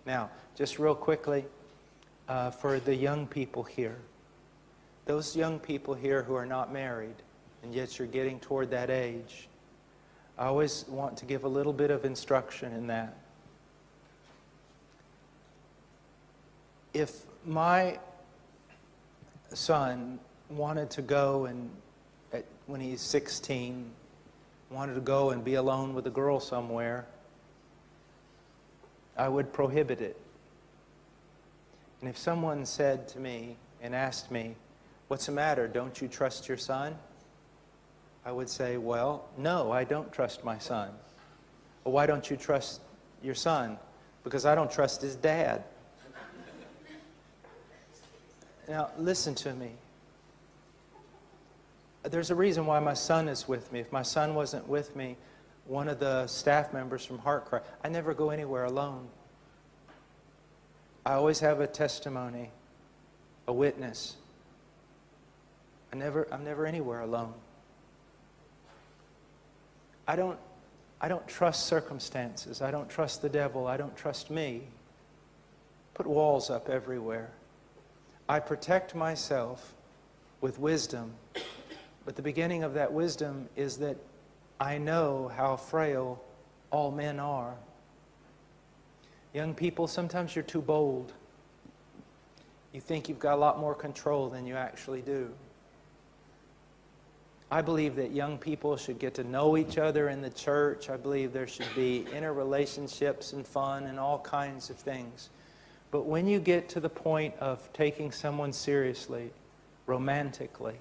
Now, just real quickly, for the young people here, those young people here who are not married, and yet you're getting toward that age, I always want to give a little bit of instruction in that. If my son wanted to go and, when he's 16, wanted to go and be alone with a girl somewhere, I would prohibit it. And if someone said to me and asked me, "What's the matter? Don't you trust your son?" I would say, "Well, no, I don't trust my son." "Well, why don't you trust your son?" "Because I don't trust his dad." Now, listen to me. There's a reason why my son is with me. If my son wasn't with me, one of the staff members from Heartcry, I never go anywhere alone. I always have a testimony, a witness. I'm never anywhere alone. I don't trust circumstances. I don't trust the devil. I don't trust me. Put walls up everywhere. I protect myself with wisdom. But the beginning of that wisdom is that I know how frail all men are. Young people, sometimes you're too bold. You think you've got a lot more control than you actually do. I believe that young people should get to know each other in the church. I believe there should be interrelationships and fun and all kinds of things. But when you get to the point of taking someone seriously, romantically,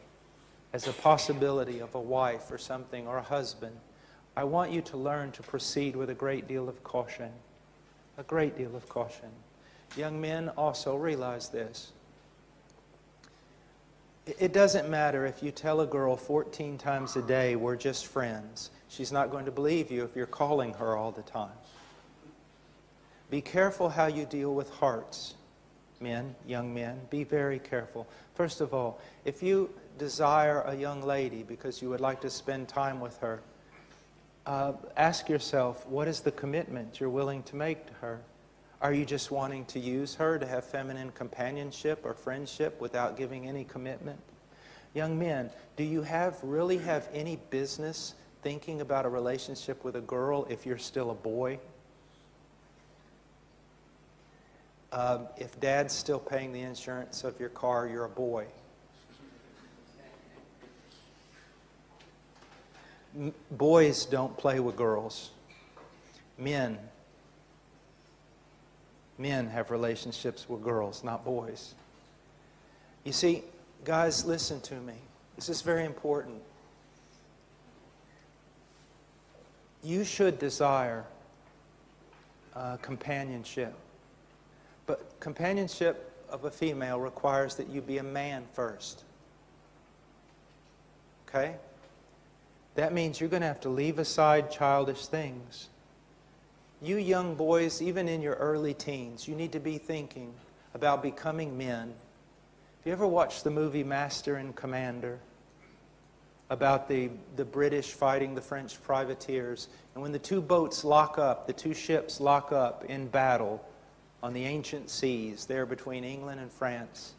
as a possibility of a wife or something, or a husband, I want you to learn to proceed with a great deal of caution. A great deal of caution. Young men also realize this. It doesn't matter if you tell a girl 14 times a day, "We're just friends." She's not going to believe you if you're calling her all the time. Be careful how you deal with hearts. Men, young men, be very careful. First of all, if you desire a young lady because you would like to spend time with her, ask yourself, what is the commitment you're willing to make to her? Are you just wanting to use her to have feminine companionship or friendship without giving any commitment? Young men, do you really have any business thinking about a relationship with a girl if you're still a boy? If dad's still paying the insurance of your car, you're a boy. Boys don't play with girls. Men have relationships with girls, not boys. You see, guys, listen to me. This is very important. You should desire companionship. But companionship of a female requires that you be a man first. Okay? That means you're going to have to leave aside childish things. You young boys, even in your early teens, you need to be thinking about becoming men. Have you ever watched the movie Master and Commander? About the British fighting the French privateers. And when the two boats lock up, the two ships lock up in battle on the ancient seas there between England and France,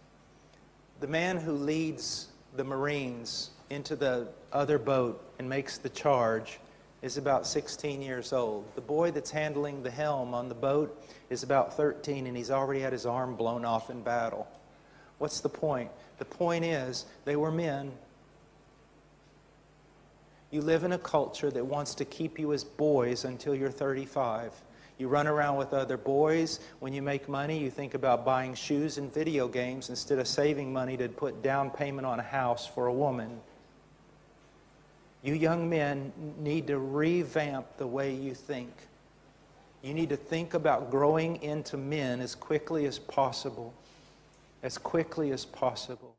the man who leads the Marines into the other boat and makes the charge is about 16 years old. The boy that's handling the helm on the boat is about 13, and he's already had his arm blown off in battle. What's the point? The point is, they were men. You live in a culture that wants to keep you as boys until you're 35. You run around with other boys. When you make money, you think about buying shoes and video games instead of saving money to put down payment on a house for a woman. You young men need to revamp the way you think. You need to think about growing into men as quickly as possible. As quickly as possible.